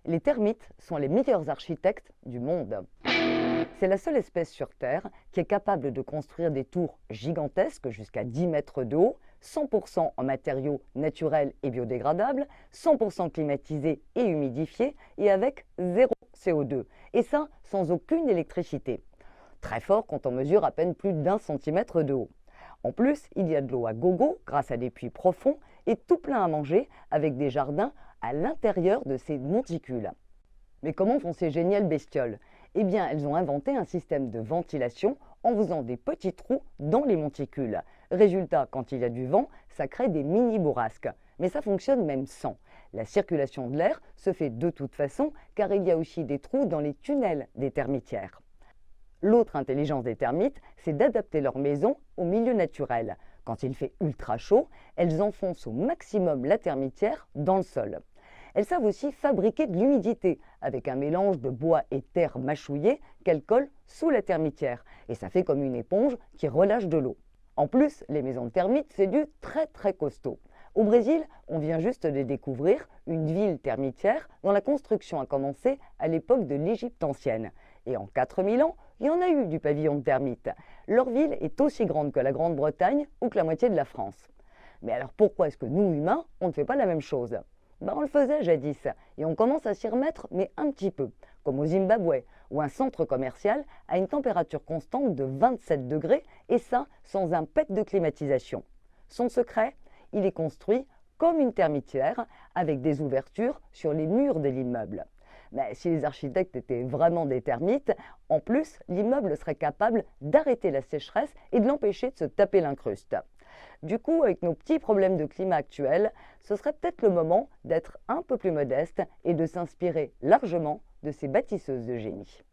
Les termites sont les meilleurs architectes du monde. C'est la seule espèce sur Terre qui est capable de construire des tours gigantesques jusqu'à 10 mètres de haut, 100% en matériaux naturels et biodégradables, 100% climatisés et humidifiés et avec zéro CO2. Et ça, sans aucune électricité. Très fort quand on mesure à peine plus d'1 centimètre de haut. En plus, il y a de l'eau à gogo grâce à des puits profonds et tout plein à manger avec des jardins à l'intérieur de ces monticules. Mais comment font ces géniales bestioles? Eh bien, elles ont inventé un système de ventilation en faisant des petits trous dans les monticules. Résultat, quand il y a du vent, ça crée des mini-bourrasques. Mais ça fonctionne même sans. La circulation de l'air se fait de toute façon car il y a aussi des trous dans les tunnels des termitières. L'autre intelligence des termites, c'est d'adapter leur maison au milieu naturel. Quand il fait ultra chaud, elles enfoncent au maximum la termitière dans le sol. Elles savent aussi fabriquer de l'humidité avec un mélange de bois et terre mâchouillée qu'elles collent sous la termitière. Et ça fait comme une éponge qui relâche de l'eau. En plus, les maisons de termites, c'est du très costaud. Au Brésil, on vient juste de découvrir une ville termitière dont la construction a commencé à l'époque de l'Égypte ancienne. Et en 4000 ans, il y en a eu du pavillon de termites. Leur ville est aussi grande que la Grande-Bretagne ou que la moitié de la France. Mais alors pourquoi est-ce que nous, humains, on ne fait pas la même chose? On le faisait jadis, et on commence à s'y remettre, mais un petit peu, comme au Zimbabwe, où un centre commercial a une température constante de 27 degrés, et ça sans un pet de climatisation. Son secret, il est construit comme une termitière, avec des ouvertures sur les murs de l'immeuble. Mais si les architectes étaient vraiment des termites, en plus, l'immeuble serait capable d'arrêter la sécheresse et de l'empêcher de se taper l'incruste. Du coup, avec nos petits problèmes de climat actuels, ce serait peut-être le moment d'être un peu plus modeste et de s'inspirer largement de ces bâtisseuses de génie.